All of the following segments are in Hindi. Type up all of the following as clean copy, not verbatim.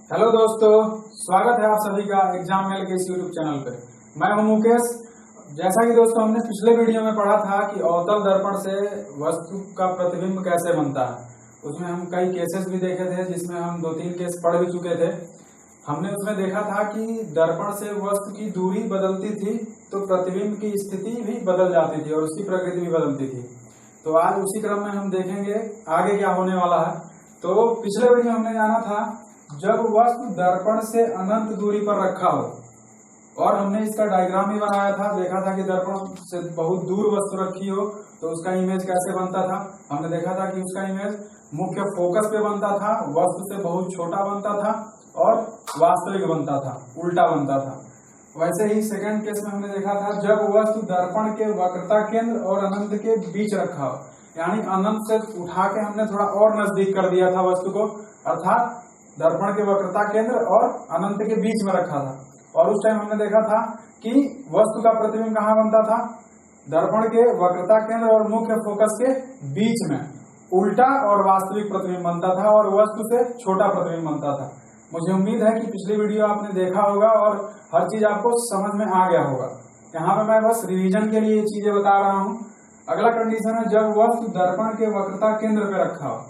हेलो दोस्तों, स्वागत है आप सभी का एग्जाम मेल के इस यूट्यूब चैनल पे। मैं हूं मुकेश। जैसा कि दोस्तों हमने पिछले वीडियो में पढ़ा था कि अवतल दर्पण से वस्तु का प्रतिबिंब कैसे बनता है, उसमें हम कई केसेस भी देखे थे, जिसमें हम 2-3 केस पढ़ भी चुके थे। हमने उसमें देखा था कि दर्पण से वस्तु की दूरी बदलती थी तो प्रतिबिंब की स्थिति भी बदल जाती थी और उसकी प्रकृति भी बदलती थी। तो आज उसी क्रम में हम देखेंगे आगे क्या होने वाला है। तो पिछले वीडियो हमने जाना था जब वस्तु दर्पण से अनंत दूरी पर रखा हो, और हमने इसका डायग्राम भी बनाया था। देखा था कि दर्पण से बहुत दूर वस्तु रखी हो तो उसका इमेज कैसे बनता था। हमने देखा था कि उसका इमेज मुख्य फोकस पे बनता था, वस्तु से बहुत छोटा बनता था और वास्तविक बनता था, उल्टा बनता था। वैसे ही सेकंड केस में हमने देखा था जब वस्तु दर्पण के वक्रता केंद्र और अनंत के बीच रखा हो, यानी अनंत से उठा के हमने थोड़ा और नजदीक कर दिया था वस्तु को, अर्थात दर्पण के वक्रता केंद्र और अनंत के बीच में रखा था। और उस टाइम हमने देखा था कि वस्तु का प्रतिबिंब कहाँ बनता था, दर्पण के वक्रता केंद्र और मुख्य फोकस के बीच में उल्टा और वास्तविक प्रतिबिंब बनता था और वस्तु से छोटा प्रतिबिंब बनता था। मुझे उम्मीद है कि पिछली वीडियो आपने देखा होगा और हर चीज आपको समझ में आ गया होगा। यहाँ पे मैं बस रिवीजन के लिए ये चीजें बता रहा हूँ। अगला कंडीशन है जब वस्तु दर्पण के वक्रता केंद्र पे रखा हो।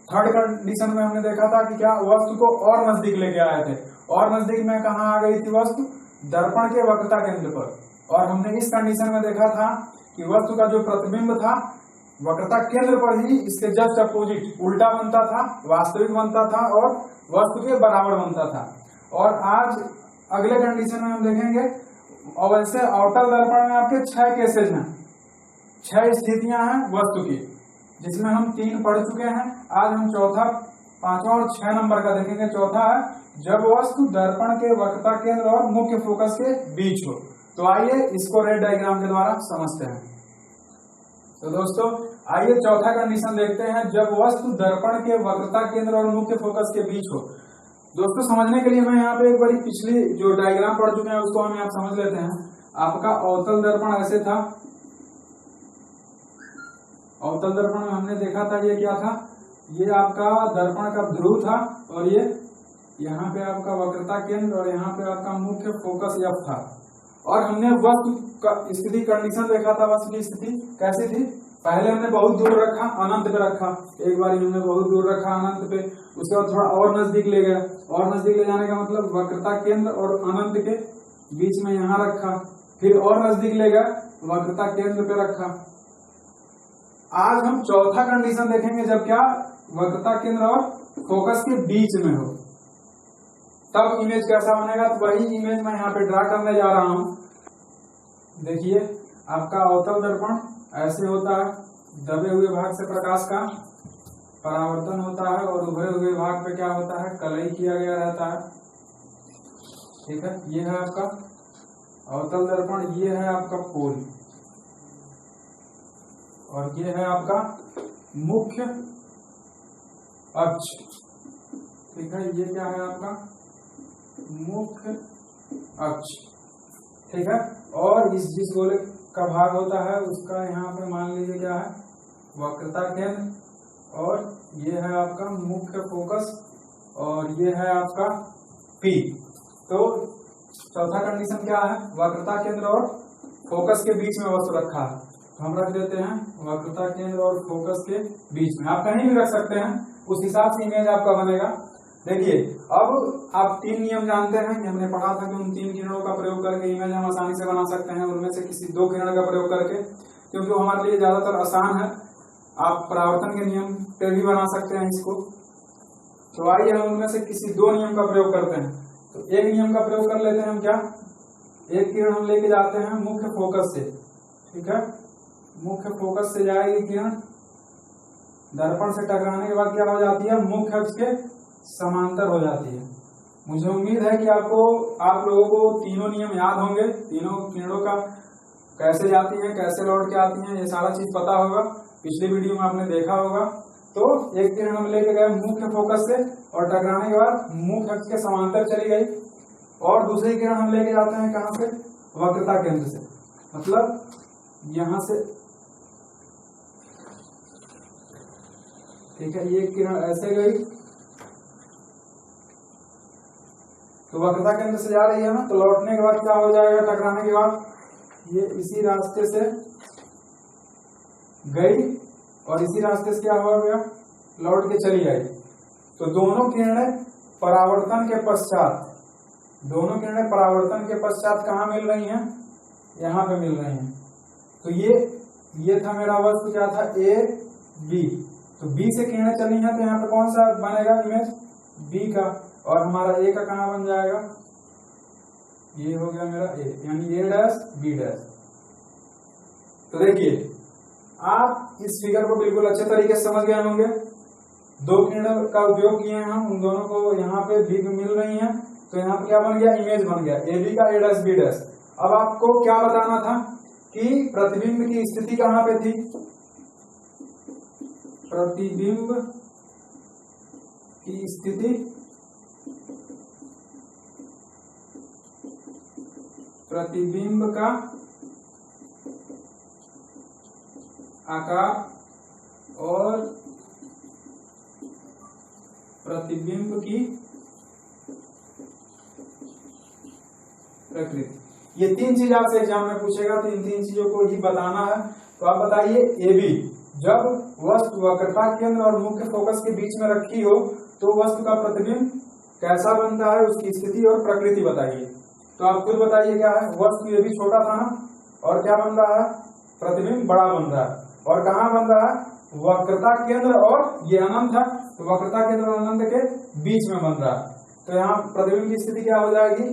थर्ड कंडीशन में हमने देखा था कि क्या वस्तु को और नजदीक लेके आए थे, और नजदीक में कहाँ आ गई थी वस्तु, दर्पण के वक्रता केंद्र पर। और हमने इस कंडीशन में देखा था कि वस्तु का जो प्रतिबिंब था वक्रता केंद्र पर ही इसके जस्ट अपोजिट उल्टा बनता था, वास्तविक बनता था और वस्तु के बराबर बनता था। और आज अगले कंडीशन में हम देखेंगे, और वैसे अवतल दर्पण में आपके 6 केसेज हैं, 6 स्थितियां हैं वस्तु की, जिसमें हम 3 पढ़ चुके हैं। आज हम चौथा, 5वां और 6 नंबर का देखेंगे। चौथा है जब वस्तु दर्पण के वक्रता केंद्र और मुख्य फोकस के बीच हो। तो आइए इसको रेड डायग्राम के द्वारा समझते हैं। तो दोस्तों आइए चौथा कंडीशन देखते हैं, जब वस्तु दर्पण के वक्रता केंद्र और मुख्य फोकस के बीच हो। दोस्तों समझने के लिए मैं यहाँ पे एक बारी पिछली जो डायग्राम पढ़ चुके हैं उसको हम यहाँ समझ लेते हैं। आपका अवतल दर्पण ऐसे था। अवतल दर्पण में हमने देखा था ये क्या था, ये आपका दर्पण का ध्रुव था और ये यहाँ पे आपका वक्रता केंद्र और यहाँ पे आपका मुख्य फोकस F था। और हमने वस्तु का स्थिति कंडीशन देखा था। वस्तु की स्थिति कैसी थी, पहले हमने बहुत दूर रखा, अनंत पे रखा, एक बार हमने बहुत दूर रखा अनंत पे, उसके बाद थोड़ा और नजदीक ले गया, और नजदीक ले जाने का मतलब वक्रता केंद्र और अनंत के बीच में यहाँ रखा, फिर और नजदीक ले गया, वक्रता केंद्र पे रखा। आज हम चौथा कंडीशन देखेंगे जब क्या वक्रता केंद्र और फोकस के बीच में हो, तब इमेज कैसा बनेगा। तो वही इमेज मैं यहाँ पे ड्रा करने जा रहा हूँ। देखिए आपका अवतल दर्पण ऐसे होता है, दबे हुए भाग से प्रकाश का परावर्तन होता है और उभरे हुए भाग पे क्या होता है, कलई किया गया रहता है। ठीक है, ये है आपका अवतल दर्पण, ये है आपका पोल और ये है आपका मुख्य अक्ष। ठीक है, ये क्या है आपका मुख्य अक्ष। ठीक है, और इस जिस गोले का भाग होता है उसका यहाँ पे मान लीजिए क्या है, वक्रता केंद्र, और ये है आपका मुख्य फोकस और ये है आपका P। तो चौथा कंडीशन क्या है, वक्रता केंद्र और फोकस के बीच में वस्तु रखा है। तो हम रख देते हैं वक्रता केंद्र और फोकस के बीच में। आप कहीं भी रख सकते हैं, उस हिसाब से इमेज आपका बनेगा। देखिए अब आप 3 नियम जानते हैं, हमने पढ़ा था कि उन 3 किरणों का प्रयोग करके इमेज हम आसानी से बना सकते हैं, उनमें से किसी 2 किरण का प्रयोग करके, क्योंकि वो हमारे लिए ज्यादातर आसान है। आप परावर्तन के नियम पे भी बना सकते हैं इसको। तो आइए हम उनमें से किसी 2 नियम का प्रयोग करते हैं। तो एक नियम का प्रयोग कर लेते हैं हम, क्या, एक किरण हम लेके जाते हैं मुख्य फोकस से। ठीक है, मुख्य फोकस से जाएगी किरण, दर्पण से टकराने के बाद क्या हो जाती है, मुख्य अक्ष के समांतर हो जाती है। मुझे उम्मीद है कि आप लोगों को तीनों नियम याद होंगे, तीनों किरणों का कैसे जाती है, कैसे लौट के आती हैं, ये सारा चीज पता होगा, पिछली वीडियो में आपने देखा होगा। तो एक किरण हम लेके गए मुख्य फोकस से और टकराने के बाद मुख्य अक्ष के समांतर चली गई, और दूसरी किरण हम लेके जाते हैं कहां से, वक्रता केंद्र से, मतलब यहां से। ठीक है, ये किरण ऐसे गई तो वक्रता केंद्र से जा रही है ना, तो लौटने के बाद क्या हो जाएगा, टकराने के बाद ये इसी रास्ते से गई और इसी रास्ते से क्या हो गया, लौट के चली आई। तो दोनों किरणें परावर्तन के पश्चात कहाँ मिल रही हैं, यहाँ पे मिल रही हैं। तो ये था मेरा वस्तु, क्या था, ए बी। तो बी से किरणें चली हैं, तो यहाँ पे कौन सा बनेगा इमेज, बी का, और हमारा ए का कहाँ बन जाएगा, ये हो गया मेरा ए, यानी ए डैश बी डैश। तो देखिए आप इस फिगर को बिल्कुल अच्छे तरीके से समझ गए होंगे। दो किरणों का उपयोग किए हैं हम, उन दोनों को यहाँ पे बी पे मिल रही हैं, तो यहाँ पे क्या बन गया, इमेज बन गया ए बी का, ए डैश बी डैश। अब आपको क्या बताना था कि प्रतिबिंब की स्थिति कहाँ पे थी, प्रतिबिंब की स्थिति प्रतिबिंब का आकार और प्रतिबिंब की प्रकृति, ये तीन चीज आपसे एग्जाम में पूछेगा, तो इन तीन चीजों को ही बताना है। तो आप बताइए ए बी, जब वस्तु वक्रता केंद्र और मुख्य फोकस के बीच में रखी हो तो वस्तु का प्रतिबिंब कैसा बनता है, उसकी स्थिति और प्रकृति बताइए। तो आप खुद बताइए क्या है, वस्तु ये भी छोटा था ना, और क्या बन रहा है, प्रतिबिंब बड़ा बन रहा है, और कहाँ बन रहा है, वक्रता केंद्र और ये अनंत है, तो वक्रता केंद्र और अनंत के बीच में बन रहा है। तो यहाँ प्रतिबिंब की स्थिति क्या हो जाएगी,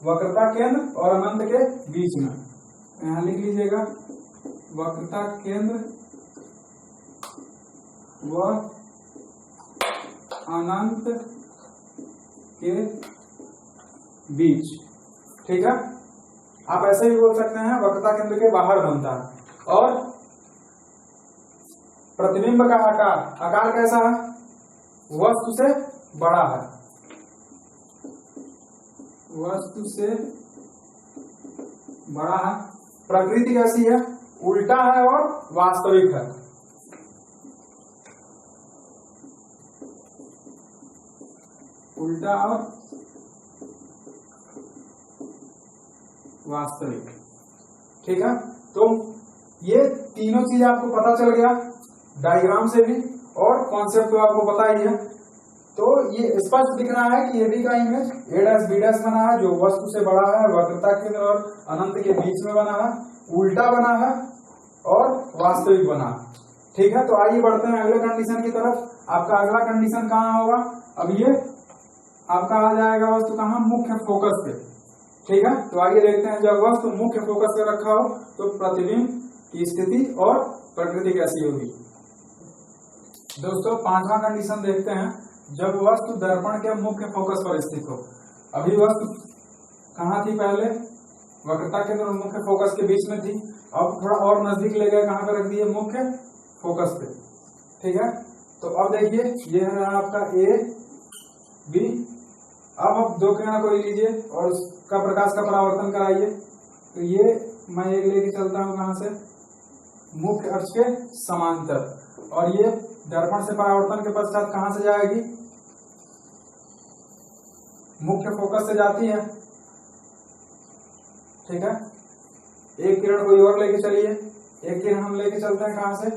वक्रता केंद्र और अनंत के बीच में। यहाँ लिख लीजिएगा, वक्रता केंद्र व अनंत के बीच, ठीक है। आप ऐसे भी बोल सकते हैं वक्रता केंद्र के बाहर बनता है। और प्रतिबिंब का आकार कैसा है, वस्तु से बड़ा है, वस्तु से बड़ा है। प्रकृति कैसी है, उल्टा है और वास्तविक है। उल्टा और वास्तविक, ठीक है। तो ये तीनों चीज आपको पता चल गया डायग्राम से भी, और कॉन्सेप्ट तो आपको पता ही है। तो ये स्पष्ट दिख रहा है कि ए बी का image A dash B dash बना है, जो वस्तु से बड़ा है, वक्रता केंद्र और अनंत के बीच में बना है, उल्टा बना है और वास्तविक बना, ठीक है। तो आइए बढ़ते हैं अगले कंडीशन की तरफ। आपका अगला कंडीशन कहाँ होगा, अब ये आपका आ जाएगा वस्तु कहाँ, मुख्य फोकस पे, ठीक है। तो आइए देखते हैं, जब वस्तु मुख्य फोकस पे रखा हो तो प्रतिबिंब की स्थिति और प्रकृति कैसी होगी। दोस्तों पांचवा कंडीशन देखते हैं, जब वस्तु दर्पण के मुख्य फोकस पर स्थित हो। अभी वस्तु कहाँ थी, पहले वक्रता केंद्र और मुख्य फोकस के बीच में थी, अब थोड़ा और नजदीक ले गए, कहाँ पे रख दिए, मुख्य फोकस पे, ठीक है। तो अब देखिए ये है आपका ए बी। अब आप दो किरणों को लीजिए और उसका प्रकाश का परावर्तन कराइए। तो ये मैं एक लेके चलता हूँ कहाँ से, मुख्य अक्ष के समांतर, और ये दर्पण से परावर्तन के पश्चात कहाँ से जाएगी, मुख्य फोकस से जाती है, ठीक है। एक किरण कोई और लेके चलिए, एक किरण हम लेके चलते हैं कहाँ से,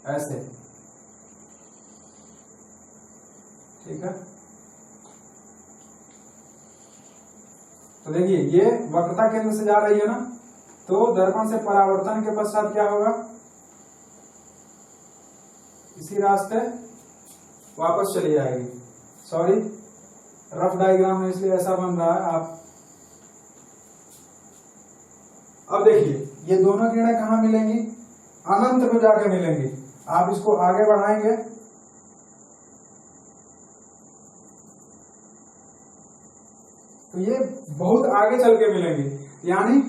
ऐसे, ठीक है। तो देखिए ये वक्रता केंद्र से जा रही है ना, तो दर्पण से परावर्तन के पश्चात क्या होगा, इसी रास्ते वापस चली जाएगी। सॉरी रफ डायग्राम है इसलिए ऐसा बन रहा है। आप अब देखिए ये दोनों किरणें कहाँ मिलेंगी, अनंत में जाकर मिलेंगी। आप इसको आगे बढ़ाएंगे तो ये बहुत आगे चल के मिलेंगे। यानी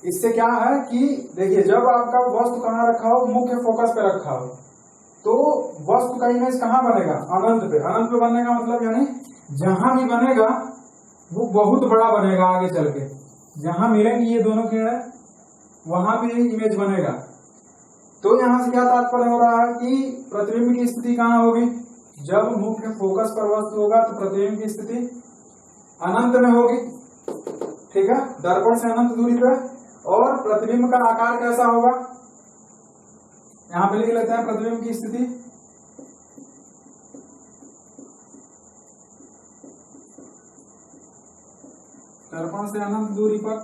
इससे क्या है कि देखिए जब आपका वस्तु कहाँ रखा हो, मुख्य फोकस पे रखा हो, तो वस्तु का इमेज कहाँ बनेगा, अनंत पे। अनंत पे बनने का मतलब यानी जहां भी बनेगा वो बहुत बड़ा बनेगा आगे चल के। जहां मिलेंगी ये दोनों किरणें वहां भी इमेज बनेगा। तो यहां से क्या तात्पर्य हो रहा है कि प्रतिबिंब की स्थिति कहाँ होगी, जब मुख्य फोकस पर वस्तु होगा तो प्रतिबिंब की स्थिति अनंत में होगी, ठीक है, दर्पण से अनंत दूरी पे। और प्रतिबिंब का आकार कैसा होगा, यहां पे लिख लेते हैं प्रतिबिंब की स्थिति। दर्पण से अनंत दूरी पर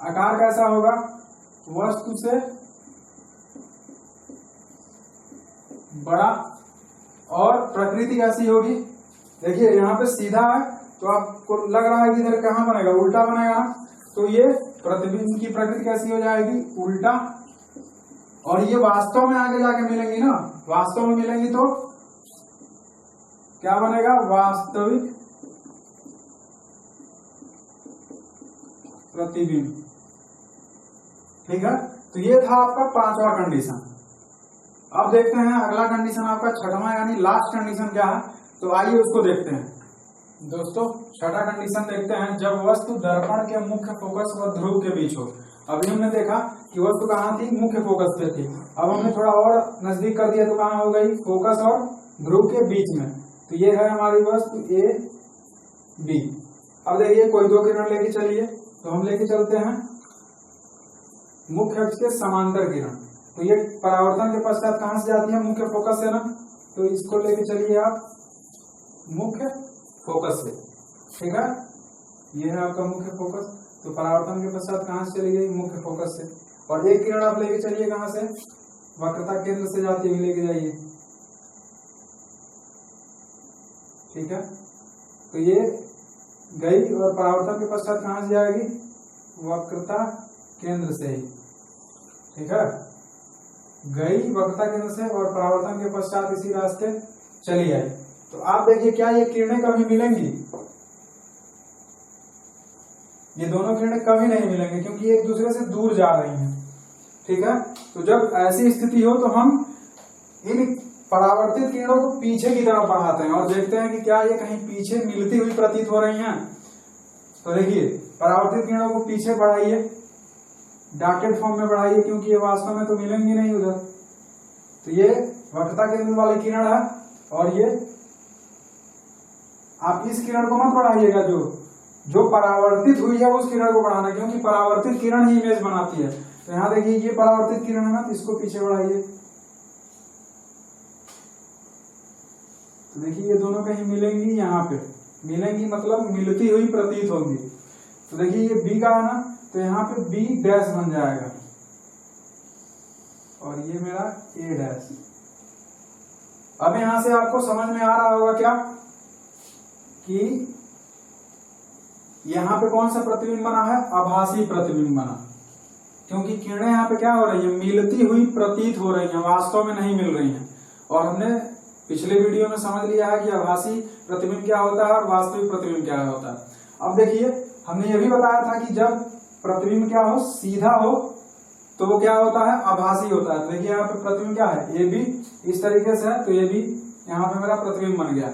आकार कैसा होगा, वस्तु से बड़ा। और प्रकृति कैसी होगी, देखिए यहाँ पे सीधा है तो आपको लग रहा है कि इधर कहाँ बनेगा, उल्टा बनेगा ना, तो ये प्रतिबिंब की प्रकृति कैसी हो जाएगी, उल्टा। और ये वास्तव में आगे जाके मिलेंगी ना, वास्तव में मिलेंगी तो क्या बनेगा, वास्तविक प्रतिबिंब, ठीक है। तो ये था आपका पांचवा कंडीशन। अब देखते हैं अगला कंडीशन आपका छठवां यानी लास्ट कंडीशन क्या है, तो आइए उसको देखते हैं। दोस्तों छठा कंडीशन देखते हैं, जब वस्तु दर्पण के मुख्य फोकस व ध्रुव के बीच हो। अभी हमने देखा कि वस्तु कहाँ थी, मुख्य फोकस पे थी। अब हमने थोड़ा और नजदीक कर दिया तो कहाँ हो गई, फोकस और ध्रुव के बीच में। तो ये है हमारी वस्तु ए बी। अब देखिए कोई दो किरण लेके चलिए, तो हम लेके चलते हैं मुख्य अक्ष के समांतर किरण। तो ये परावर्तन के पश्चात कहां से जाती है, मुख्य फोकस से ना, तो इसको लेके चलिए आप मुख्य फोकस से, ठीक है। ये है आपका मुख्य फोकस, तो परावर्तन के पश्चात कहां से चली गई, मुख्य फोकस से। और एक किरण आप लेके चलिए कहां से, वक्रता केंद्र से जाती हुई लेके जाइए, ठीक है। तो ये गई और परावर्तन के पश्चात कहां से जाएगी, वक्रता केंद्र से ही, ठीक है। गई वक्रता केंद्र से और परावर्तन के पश्चात इसी रास्ते चली आई। तो आप देखिए क्या ये किरणें कभी मिलेंगी, ये दोनों किरणें कभी नहीं मिलेंगी क्योंकि एक दूसरे से दूर जा रही हैं, ठीक है। तो जब ऐसी स्थिति हो तो हम इन परावर्तित किरणों को पीछे की तरफ बढ़ाते हैं और देखते हैं कि क्या ये कहीं पीछे मिलती हुई प्रतीत हो रही हैं। तो देखिए परावर्तित किरणों को पीछे बढ़ाइए, डॉटेड फॉर्म में बढ़ाइए, क्योंकि ये वास्तव में तो मिलेंगी नहीं उधर। तो ये वक्रता केंद्र वाली किरण है और ये आप इस किरण को मत बढ़ाइएगा, जो परावर्तित हुई है उस किरण को बढ़ाना, क्योंकि परावर्तित किरण ही इमेज बनाती है। तो यहां देखिए ये परावर्तित किरण है ना, तो इसको पीछे बढ़ाइए। तो देखिए ये दोनों कहीं मिलेंगी, यहाँ पे मिलेंगी मतलब मिलती हुई प्रतीत होंगी। तो देखिए ये बी का है ना, तो यहाँ पे बी डैश बन जाएगा और ये मेरा ए डैश। अब यहां से आपको समझ में आ रहा होगा क्या कि यहाँ पे कौन सा प्रतिबिंब बना है, आभासी प्रतिबिंब बना, क्योंकि किरणें यहाँ पे क्या हो रही है, मिलती हुई प्रतीत हो रही हैं, वास्तव में नहीं मिल रही हैं। और हमने पिछले वीडियो में समझ लिया है कि आभासी प्रतिबिंब क्या होता है और वास्तविक प्रतिबिंब क्या होता है। अब देखिए हमने ये भी बताया था कि जब प्रतिबिंब क्या हो, सीधा हो, तो वो क्या होता है, आभासी होता है। देखिए यहाँ पे प्रतिबिंब क्या है, ए बी इस तरीके से है, तो ये भी यहाँ पे मेरा प्रतिबिंब बन गया।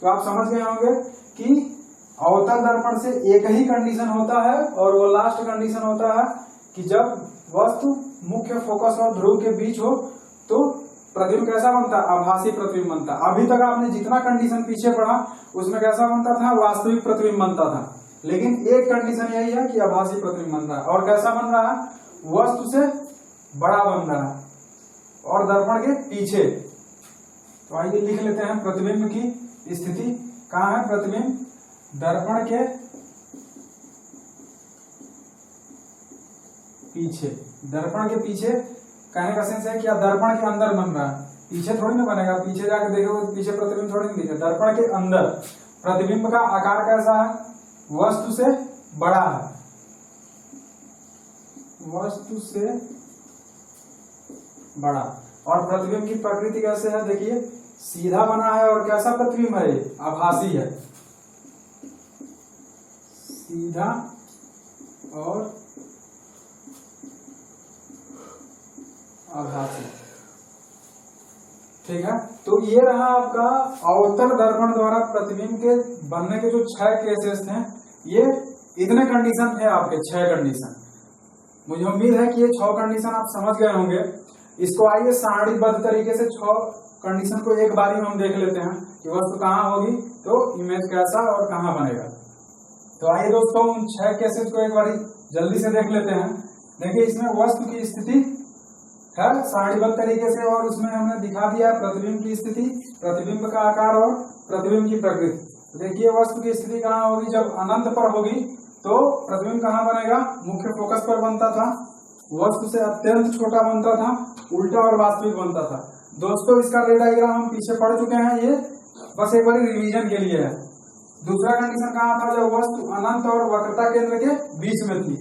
तो आप समझ गए होंगे कि अवतल दर्पण से एक ही कंडीशन होता है और वो लास्ट कंडीशन होता है कि जब वस्तु मुख्य फोकस और ध्रुव के बीच हो तो प्रतिबिंब कैसा बनता है, आभासी प्रतिबिंब बनता है। अभी तक आपने जितना कंडीशन पीछे पढ़ा उसमें कैसा बनता था, वास्तविक प्रतिबिंब बनता था, लेकिन एक कंडीशन यही है कि आभासी प्रतिबिंब बन रहा है। और कैसा बन रहा है, वस्तु से बड़ा बन रहा है और दर्पण के पीछे। तो आइए लिख लेते हैं प्रतिबिंब की स्थिति कहाँ है, प्रतिबिंब दर्पण के पीछे। दर्पण के पीछे कहने का सेंस है कि दर्पण के अंदर बन रहा है, पीछे थोड़ी ना बनेगा, पीछे जाके देखोगे तो पीछे प्रतिबिंब थोड़ी नहीं दिखेगा। दर्पण के अंदर प्रतिबिंब का आकार कैसा है, वस्तु से बड़ा है, वस्तु से बड़ा। और प्रतिबिंब की प्रकृति कैसे है, देखिए सीधा बना है और कैसा प्रतिबिंब है, आभासी है, सीधा और आभासी, ठीक है। तो ये रहा आपका अवतल दर्पण द्वारा प्रतिबिंब के बनने के जो 6 केसेस थे। ये इतने कंडीशन थे आपके, 6 कंडीशन। मुझे उम्मीद है कि ये 6 कंडीशन आप समझ गए होंगे। इसको आइए सारणीबद्ध तरीके से 6 कंडीशन को एक बारी में हम देख लेते हैं कि वस्तु कहाँ होगी तो इमेज कैसा और कहाँ बनेगा। तो आइए दोस्तों उन 6 केसेस को एक बार जल्दी से देख लेते हैं। देखिए इसमें वस्तु की स्थिति है सारणीबद्ध तरीके से, और उसमें हमने दिखा दिया प्रतिबिंब की स्थिति, प्रतिबिंब का आकार और प्रतिबिंब की प्रकृति। देखिए वस्तु की स्थिति कहाँ होगी, जब अनंत पर होगी तो प्रतिबिंब कहाँ बनेगा, मुख्य फोकस पर बनता था, वस्तु से अत्यंत छोटा बनता था, उल्टा और वास्तविक बनता था। दोस्तों इसका रे डायग्राम हम पीछे पढ़ चुके हैं, ये बस एक बार रिवीजन के लिए है। दूसरा कंडीशन कहाँ था, जब वस्तु अनंत और वक्रता केंद्र के बीच में थी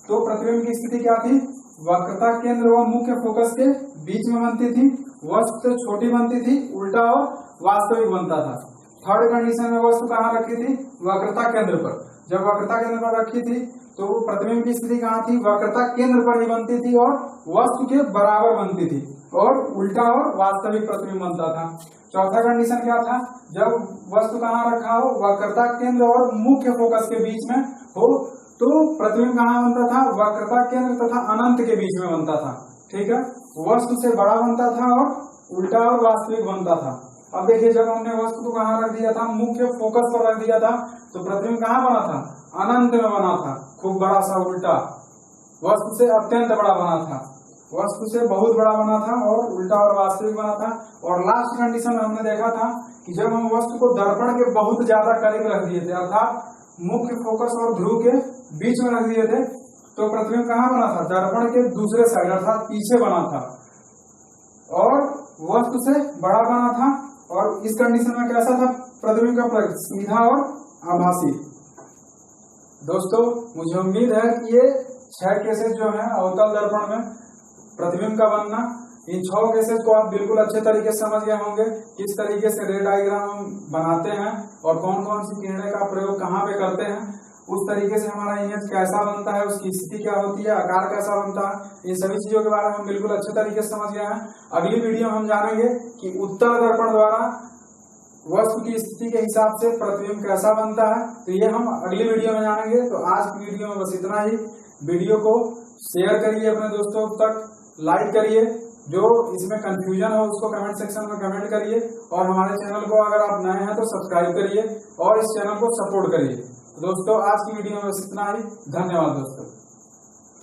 तो प्रतिबिंब की स्थिति क्या थी, वक्रता केंद्र व मुख्य फोकस के बीच में बनती थी, वस्तु छोटी बनती थी, उल्टा और वास्तविक बनता था। थर्ड कंडीशन में वस्तु कहाँ रखी थी, वक्रता केंद्र पर। जब वक्रता केंद्र पर रखी थी तो प्रतिबिंब की स्थिति कहाँ थी, वक्रता केंद्र पर ही बनती थी और वस्तु के बराबर बनती थी, और उल्टा और वास्तविक प्रतिबिंब बनता था। चौथा कंडीशन क्या था, जब वस्तु कहाँ रखा हो, वक्रता केंद्र और मुख्य फोकस के बीच में हो तो प्रतिबिंब कहाँ बनता था, वक्रता केंद्र तथा अनंत के बीच में बनता था। ठीक है, वस्तु से बड़ा बनता था और उल्टा और वास्तविक बनता था। अब देखिए जब हमने वस्तु को कहाँ रख दिया था, मुख्य फोकस पर रख दिया था तो प्रतिबिंब कहाँ बना था, अनंत में बना था, खूब बड़ा सा उल्टा, वस्तु से अत्यंत बड़ा बना था, वस्तु से बहुत बड़ा बना था और उल्टा और वास्तविक बना था। और लास्ट कंडीशन में हमने देखा था कि जब हम वस्तु को दर्पण के बहुत ज्यादा करीब रख दिए थे, अर्थात मुख्य फोकस और ध्रुव के बीच में रख दिए थे, तो प्रतिबिंब कहाँ बना था, दर्पण के दूसरे साइड अर्थात पीछे बना था और वस्तु से बड़ा बना था। और इस कंडीशन में कैसा था प्रतिबिंब का प्रयोग, सीधा और आभासी। दोस्तों मुझे उम्मीद है कि ये 6 केसेस जो हैं अवतल दर्पण में प्रतिबिंब का बनना, इन 6 केसेस को आप बिल्कुल अच्छे तरीके से समझ गए होंगे, किस तरीके से रे डायग्राम हम बनाते हैं और कौन कौन सी किरणें का प्रयोग कहाँ पे करते हैं, उस तरीके से हमारा इमेज कैसा बनता है, उसकी स्थिति क्या होती है, आकार कैसा बनता है, इन सभी चीजों के बारे में हम बिल्कुल अच्छे तरीके से समझ गए हैं। अगली वीडियो में हम जानेंगे कि उत्तल दर्पण द्वारा वस्तु की स्थिति के हिसाब से प्रतिबिंब कैसा बनता है, तो ये हम अगली वीडियो में जानेंगे। तो आज की वीडियो में बस इतना ही। वीडियो को शेयर करिए अपने दोस्तों तक, लाइक करिए, जो इसमें कंफ्यूजन हो उसको कमेंट सेक्शन में कमेंट करिए, और हमारे चैनल को अगर आप नए हैं तो सब्सक्राइब करिए और इस चैनल को सपोर्ट करिए। दोस्तों आज की वीडियो में बस इतना ही। धन्यवाद दोस्तों।